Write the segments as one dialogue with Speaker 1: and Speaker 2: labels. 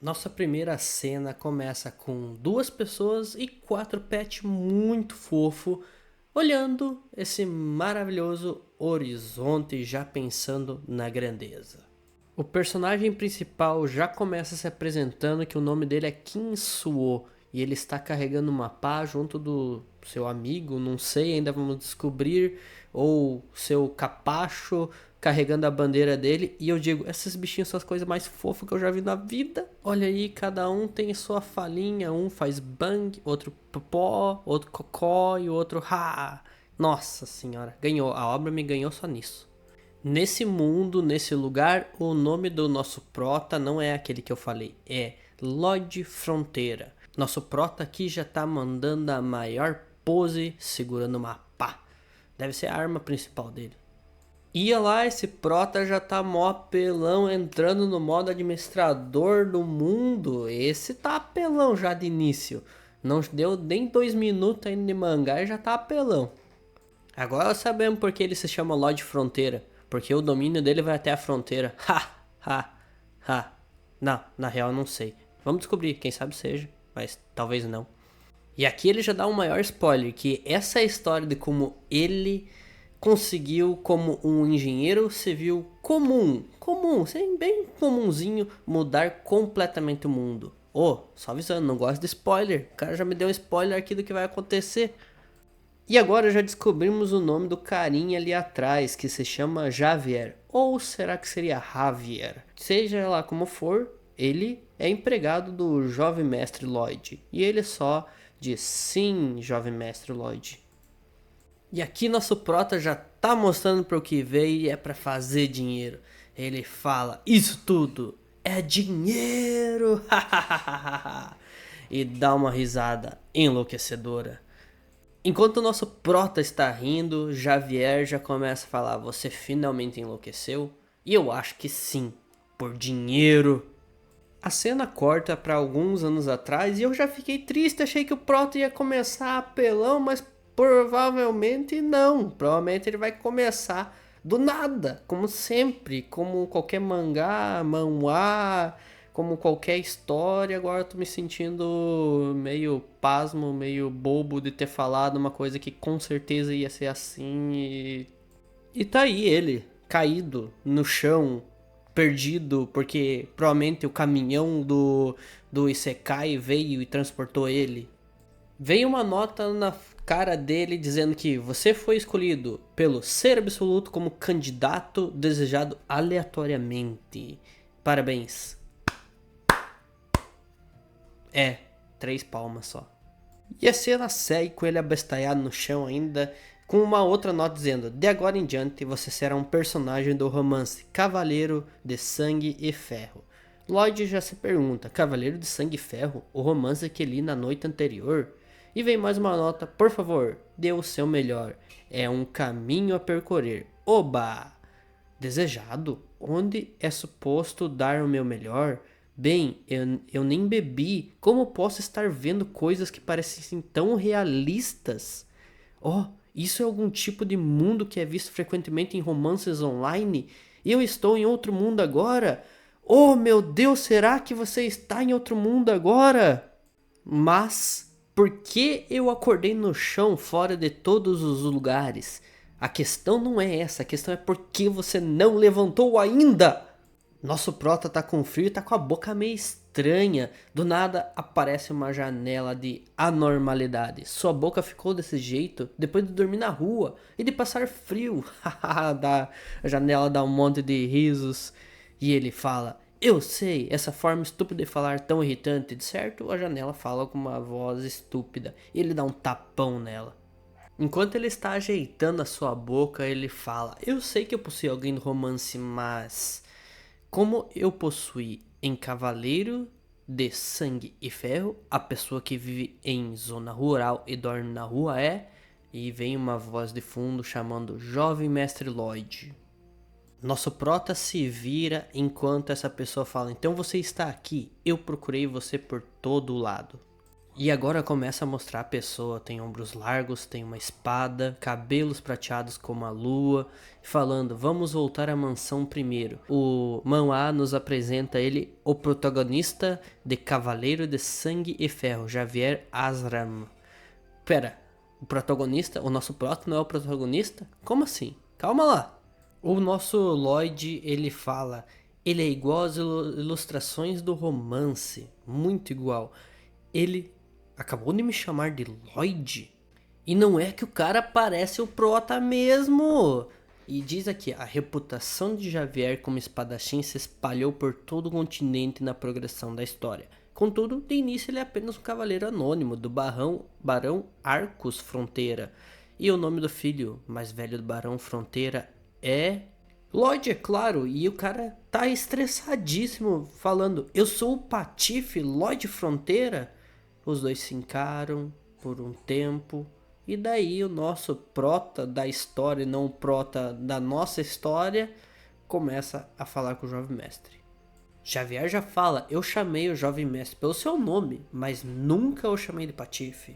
Speaker 1: Nossa primeira cena começa com duas pessoas e quatro pets muito fofo olhando esse maravilhoso horizonte já pensando na grandeza. O personagem principal já começa se apresentando que o nome dele é Kim Suo e ele está carregando uma pá junto do seu amigo, não sei, ainda vamos descobrir, ou seu capacho carregando a bandeira dele. E eu digo, esses bichinhos são as coisas mais fofas que eu já vi na vida. Olha aí, cada um tem sua falinha, um faz bang, outro popó, outro cocó e o outro ha. Nossa senhora, ganhou, a obra me ganhou só nisso. Nesse mundo, nesse lugar, o nome do nosso prota não é aquele que eu falei, é Lloyd Fronteira. Nosso prota aqui já tá mandando a maior pose segurando uma pá. Deve ser a arma principal dele. E lá, esse prota já tá mó apelão entrando no modo administrador do mundo. Esse tá apelão já de início. Não deu nem 2 minutos ainda de mangá e já tá apelão. Agora sabemos porque ele se chama Lorde Fronteira. Porque o domínio dele vai até a fronteira. Ha, ha, ha. Não, na real não sei. Vamos descobrir, quem sabe seja, mas talvez não. E aqui ele já dá um maior spoiler, que essa é a história de como ele conseguiu, como um engenheiro civil comum, bem comunzinho, mudar completamente o mundo. Só avisando, não gosto de spoiler. O cara já me deu um spoiler aqui do que vai acontecer. E agora já descobrimos o nome do carinha ali atrás, que se chama Javier. Ou será que seria Javier? Seja lá como for, ele é empregado do jovem mestre Lloyd. E ele só diz sim, jovem mestre Lloyd. E aqui nosso prota já tá mostrando para o que veio e é para fazer dinheiro. Ele fala, isso tudo é dinheiro! E dá uma risada enlouquecedora. Enquanto o nosso prota está rindo, Javier já começa a falar: você finalmente enlouqueceu? E eu acho que sim, por dinheiro. A cena corta para alguns anos atrás e eu já fiquei triste, achei que o prota ia começar apelão, mas provavelmente não. Provavelmente ele vai começar do nada, como sempre, como qualquer mangá, manhwa, como qualquer história. Agora eu tô me sentindo meio pasmo, meio bobo de ter falado uma coisa que com certeza ia ser assim. E tá aí ele, caído no chão, perdido, porque provavelmente o caminhão do Isekai veio e transportou ele. Veio uma nota na cara dele dizendo que você foi escolhido pelo ser absoluto como candidato desejado aleatoriamente. Parabéns. É, 3 palmas só. E a cena segue com ele abestalhado no chão ainda, com uma outra nota dizendo: de agora em diante você será um personagem do romance Cavaleiro de Sangue e Ferro. Lloyd já se pergunta: Cavaleiro de Sangue e Ferro? O romance que li na noite anterior? E vem mais uma nota: por favor, dê o seu melhor. É um caminho a percorrer. Oba! Desejado? Onde é suposto dar o meu melhor? Bem, eu nem bebi. Como posso estar vendo coisas que parecem tão realistas? Oh, isso é algum tipo de mundo que é visto frequentemente em romances online? Eu estou em outro mundo agora? Oh, meu Deus, será que você está em outro mundo agora? Mas por que eu acordei no chão fora de todos os lugares? A questão não é essa, a questão é por que você não levantou ainda? Nosso prota tá com frio e tá com a boca meio estranha. Do nada aparece uma janela de anormalidade. Sua boca ficou desse jeito depois de dormir na rua e de passar frio. A janela dá um monte de risos e ele fala: eu sei, essa forma estúpida de falar tão irritante, de certo? A janela fala com uma voz estúpida e ele dá um tapão nela. Enquanto ele está ajeitando a sua boca, ele fala: eu sei que eu possuí alguém do romance, mas como eu possuí em Cavaleiro de Sangue e Ferro, a pessoa que vive em zona rural e dorme na rua é... E vem uma voz de fundo chamando Jovem Mestre Lloyd. Nosso prota se vira enquanto essa pessoa fala: então você está aqui, eu procurei você por todo lado. E agora começa a mostrar a pessoa, tem ombros largos, tem uma espada, cabelos prateados como a lua, falando, vamos voltar à mansão primeiro. O Manhwa nos apresenta ele, o protagonista de Cavaleiro de Sangue e Ferro, Javier Azram. Pera, o protagonista, o nosso prota não é o protagonista? Como assim? Calma lá. O nosso Lloyd, ele fala, ele é igual às ilustrações do romance, muito igual. Ele acabou de me chamar de Lloyd. E não é que o cara parece o prota mesmo. E diz aqui, a reputação de Javier como espadachim se espalhou por todo o continente na progressão da história. Contudo, de início ele é apenas um cavaleiro anônimo do Barão Arcos Fronteira. E o nome do filho mais velho do Barão Fronteira é Lloyd, é claro. E o cara tá estressadíssimo falando, eu sou o Patife Lloyd Fronteira. Os dois se encaram por um tempo. E daí o nosso prota da história, não o prota da nossa história, começa a falar com o jovem mestre. Xavier já fala, eu chamei o jovem mestre pelo seu nome, mas nunca o chamei de Patife.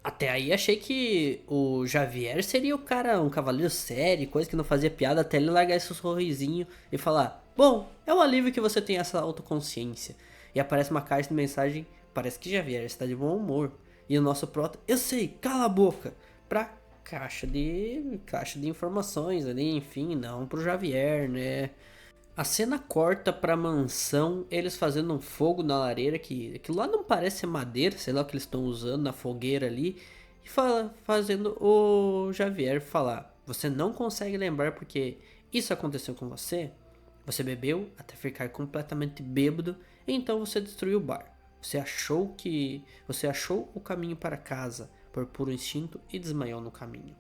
Speaker 1: Até aí achei que o Xavier seria o cara, um cavaleiro sério, coisa que não fazia piada, até ele largar esse sorrisinho e falar, bom, é um alívio que você tem essa autoconsciência. E aparece uma caixa de mensagem, parece que Xavier está de bom humor. E o nosso prota, eu sei, cala a boca, pra caixa de informações ali, enfim, não pro Xavier, né? A cena corta pra mansão, eles fazendo um fogo na lareira, que lá não parece ser madeira, sei lá o que eles estão usando na fogueira ali, e fazendo o Xavier falar, você não consegue lembrar porque isso aconteceu com você? Você bebeu até ficar completamente bêbado, então você destruiu o bar. Você achou o caminho para casa por puro instinto e desmaiou no caminho.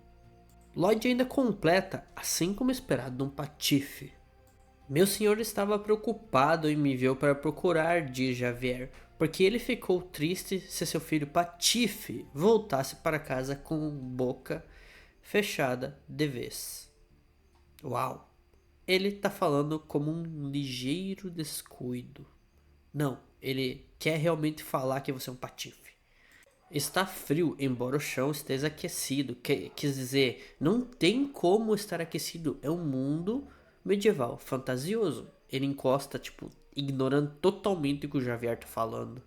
Speaker 1: Lloyd ainda completa, assim como esperado, de um patife. Meu senhor estava preocupado e me enviou para procurar, diz Javier, porque ele ficou triste se seu filho Patife voltasse para casa com boca fechada de vez. Uau! Ele está falando como um ligeiro descuido. Não, ele quer realmente falar que você é um patife. Está frio, embora o chão esteja aquecido. Quer dizer, não tem como estar aquecido. É um mundo medieval, fantasioso. Ele encosta, tipo, ignorando totalmente o que o Javier tá falando.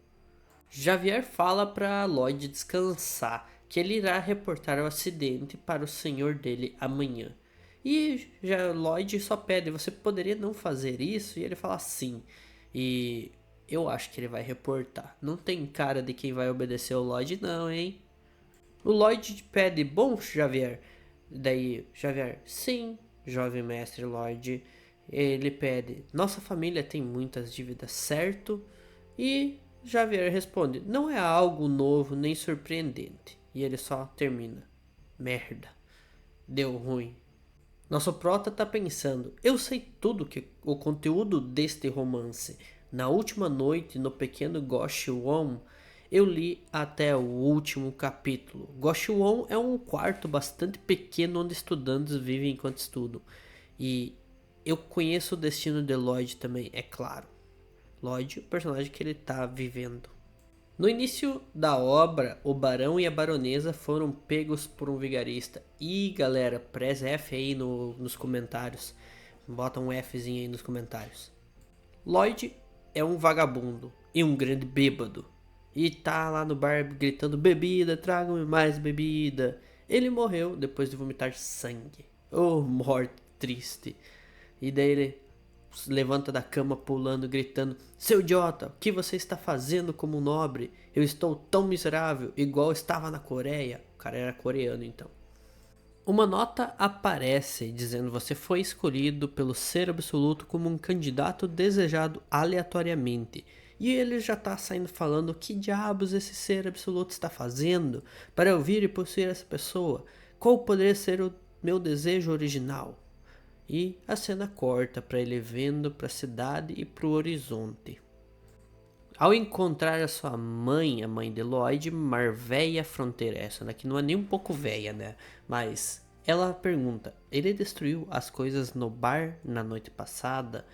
Speaker 1: Javier fala para Lloyd descansar, que ele irá reportar o acidente para o senhor dele amanhã. E Lloyd só pede, você poderia não fazer isso? E ele fala sim. E eu acho que ele vai reportar. Não tem cara de quem vai obedecer o Lloyd não, hein? O Lloyd pede, bom, Javier. Daí, Javier, sim, jovem mestre Lloyd. Ele pede, nossa família tem muitas dívidas, certo? E Javier responde, não é algo novo nem surpreendente. E ele só termina, merda, deu ruim. Nosso prota tá pensando, eu sei tudo que o conteúdo deste romance. Na última noite, no pequeno Goshwon, eu li até o último capítulo. Goshwon é um quarto bastante pequeno onde estudantes vivem enquanto estudam. E eu conheço o destino de Lloyd também, é claro. Lloyd, o personagem que ele tá vivendo. No início da obra, o barão e a baronesa foram pegos por um vigarista. E galera, press F aí nos comentários. Bota um Fzinho aí nos comentários. Lloyd é um vagabundo e um grande bêbado. E tá lá no bar gritando bebida, tragam-me mais bebida. Ele morreu depois de vomitar sangue. Oh, morte triste. E daí ele levanta da cama pulando, gritando, seu idiota, o que você está fazendo como um nobre? Eu estou tão miserável, igual estava na Coreia. O cara era coreano então. Uma nota aparece dizendo você foi escolhido pelo ser absoluto como um candidato desejado aleatoriamente. E ele já tá saindo falando o que diabos esse ser absoluto está fazendo para eu vir e possuir essa pessoa. Qual poderia ser o meu desejo original? E a cena corta para ele vendo para a cidade e para o horizonte. Ao encontrar a sua mãe, a mãe de Lloyd, Marveia Fronteira, essa daqui não é nem um pouco velha, né? Mas ela pergunta, ele destruiu as coisas no bar na noite passada?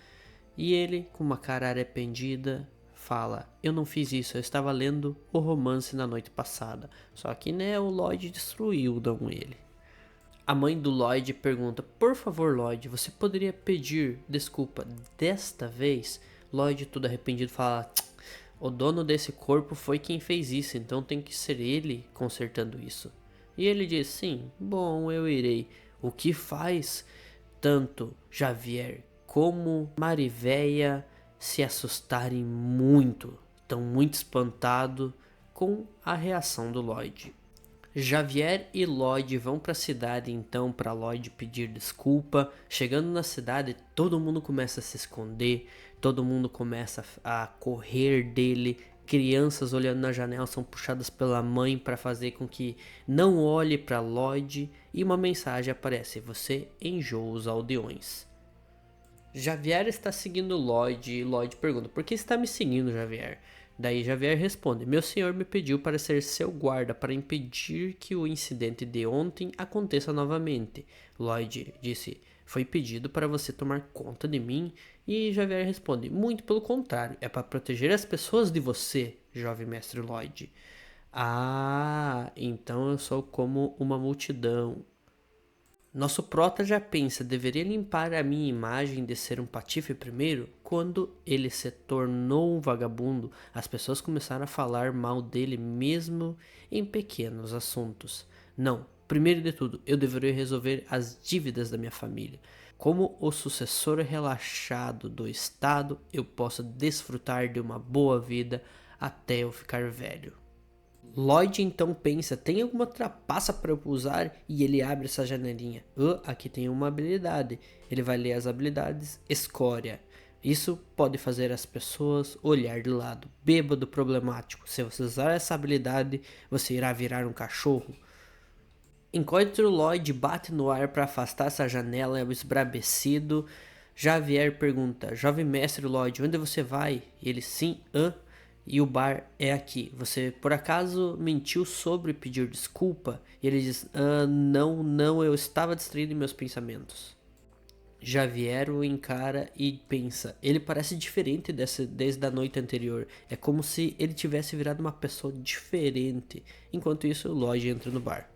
Speaker 1: E ele, com uma cara arrependida, fala: eu não fiz isso, eu estava lendo o romance na noite passada. Só que, né, o Lloyd destruiu não ele. A mãe do Lloyd pergunta: por favor, Lloyd, você poderia pedir desculpa desta vez? Lloyd, todo arrependido, fala: o dono desse corpo foi quem fez isso, então tem que ser ele consertando isso. E ele diz: sim, bom, eu irei. O que faz tanto Javier como Marivéia se assustarem muito, estão muito espantados com a reação do Lloyd. Javier e Lloyd vão para a cidade então para Lloyd pedir desculpa. Chegando na cidade, todo mundo começa a se esconder, todo mundo começa a correr dele. Crianças olhando na janela são puxadas pela mãe para fazer com que não olhe para Lloyd e uma mensagem aparece: você enjoa os aldeões. Javier está seguindo Lloyd e Lloyd pergunta: por que está me seguindo, Javier? Daí Javier responde: meu senhor me pediu para ser seu guarda para impedir que o incidente de ontem aconteça novamente. Lloyd disse: foi pedido para você tomar conta de mim? E Javier responde: muito pelo contrário, é para proteger as pessoas de você, jovem mestre Lloyd. Ah, então eu sou como uma multidão. Nosso prota já pensa: deveria limpar a minha imagem de ser um patife primeiro? Quando ele se tornou um vagabundo, as pessoas começaram a falar mal dele mesmo em pequenos assuntos. Não, primeiro de tudo, eu deveria resolver as dívidas da minha família. Como o sucessor relaxado do Estado, eu posso desfrutar de uma boa vida até eu ficar velho. Lloyd então pensa: tem alguma trapaça para eu usar? E ele abre essa janelinha. Aqui tem uma habilidade. Ele vai ler as habilidades. Escória. Isso pode fazer as pessoas olhar de lado. Bêbado problemático. Se você usar essa habilidade, você irá virar um cachorro. Enquanto Lloyd bate no ar para afastar essa janela, é esbrabecido. Javier pergunta: jovem mestre Lloyd, onde você vai? E ele: sim, e o bar é aqui. Você por acaso mentiu sobre pedir desculpa? E ele diz: não, eu estava distraído em meus pensamentos. Javier o encara e pensa: ele parece diferente desde a noite anterior. É como se ele tivesse virado uma pessoa diferente. Enquanto isso, o Lloyd entra no bar.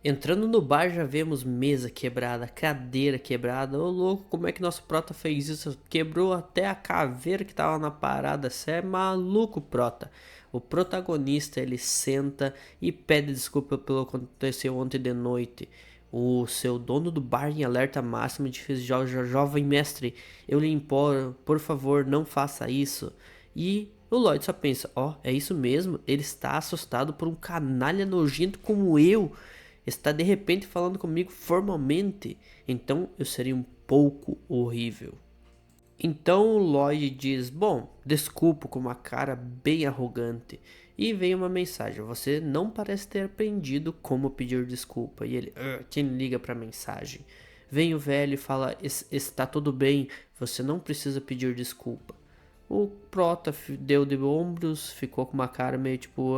Speaker 1: Entrando no bar, já vemos mesa quebrada, cadeira quebrada. Ô louco, como é que nosso prota fez isso? Quebrou até a caveira que tava na parada. Cê é maluco, prota. O protagonista, ele senta e pede desculpa pelo que aconteceu ontem de noite. O seu dono do bar, em alerta máximo, diz: jovem mestre, eu lhe imploro, por favor, não faça isso. E o Lloyd só pensa: é isso mesmo? Ele está assustado por um canalha nojento como eu. Está de repente falando comigo formalmente, então eu seria um pouco horrível. Então o Lloyd diz: bom, desculpo, com uma cara bem arrogante. E vem uma mensagem: você não parece ter aprendido como pedir desculpa. E ele: quem liga para a mensagem? Vem o velho e fala: está tudo bem, você não precisa pedir desculpa. O prota deu de ombros, ficou com uma cara meio tipo,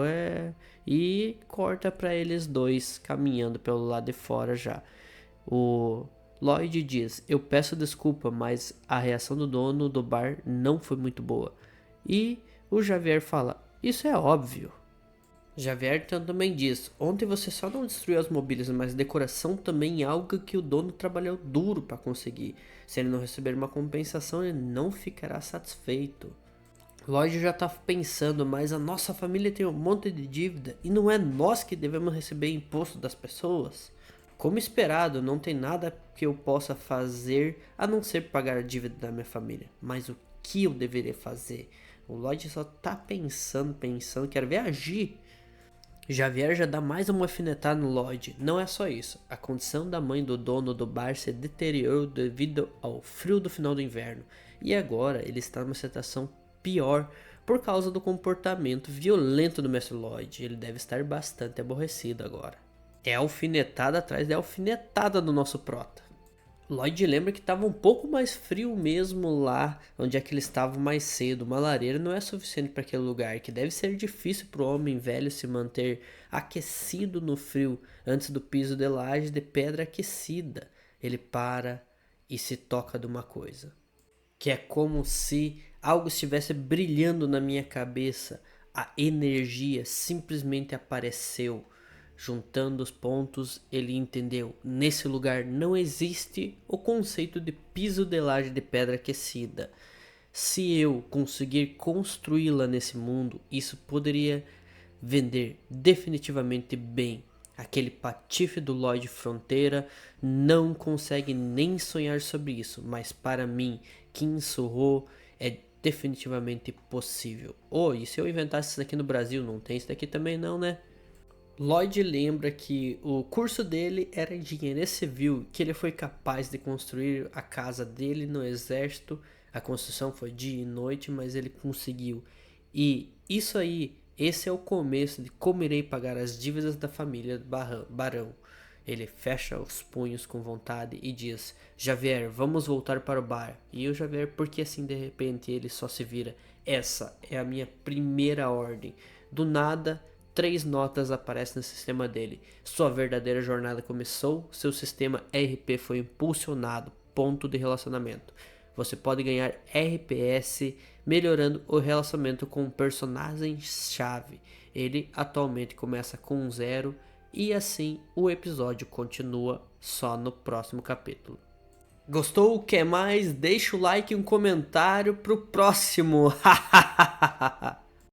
Speaker 1: e corta para eles dois caminhando pelo lado de fora já. O Lloyd diz: eu peço desculpa, mas a reação do dono do bar não foi muito boa. E o Javier fala: isso é óbvio. Javier também diz: ontem você só não destruiu as mobílias, mas decoração também é algo que o dono trabalhou duro para conseguir. Se ele não receber uma compensação, ele não ficará satisfeito. Lloyd já tá pensando: mas a nossa família tem um monte de dívida e não é nós que devemos receber imposto das pessoas? Como esperado, não tem nada que eu possa fazer a não ser pagar a dívida da minha família. Mas o que eu deveria fazer? O Lloyd só tá pensando, quero ver agir. Javier já dá mais uma alfinetada no Lloyd. Não é só isso. A condição da mãe do dono do bar se deteriorou devido ao frio do final do inverno. E agora ele está numa situação pior por causa do comportamento violento do Mestre Lloyd. Ele deve estar bastante aborrecido agora. É alfinetada atrás de alfinetada do nosso prota. Lloyd lembra que estava um pouco mais frio mesmo lá onde é que eles estavam mais cedo. Uma lareira não é suficiente para aquele lugar, que deve ser difícil para o homem velho se manter aquecido no frio antes do piso de laje de pedra aquecida. Ele para e se toca de uma coisa, que é como se algo estivesse brilhando na minha cabeça. A energia simplesmente apareceu. Juntando os pontos, ele entendeu: nesse lugar não existe o conceito de piso de laje de pedra aquecida. Se eu conseguir construí-la nesse mundo, isso poderia vender definitivamente bem. Aquele patife do Lloyd Fronteira não consegue nem sonhar sobre isso, mas para mim, Kim Surro, é definitivamente possível. Oh, e se eu inventasse isso daqui no Brasil? Não tem isso daqui também não, né? Lloyd lembra que o curso dele era engenharia civil, que ele foi capaz de construir a casa dele no exército. A construção foi dia e noite, mas ele conseguiu. E isso aí, esse é o começo de como irei pagar as dívidas da família Barão. Ele fecha os punhos com vontade e diz: Javier, vamos voltar para o bar. E o Javier, porque assim de repente ele só se vira: essa é a minha primeira ordem. Do nada, 3 notas aparecem no sistema dele. Sua verdadeira jornada começou, seu sistema RP foi impulsionado. Ponto de relacionamento. Você pode ganhar RPS melhorando o relacionamento com um personagem-chave. Ele atualmente começa com 0 e assim o episódio continua só no próximo capítulo. Gostou? Quer mais? Deixa o like e um comentário pro próximo.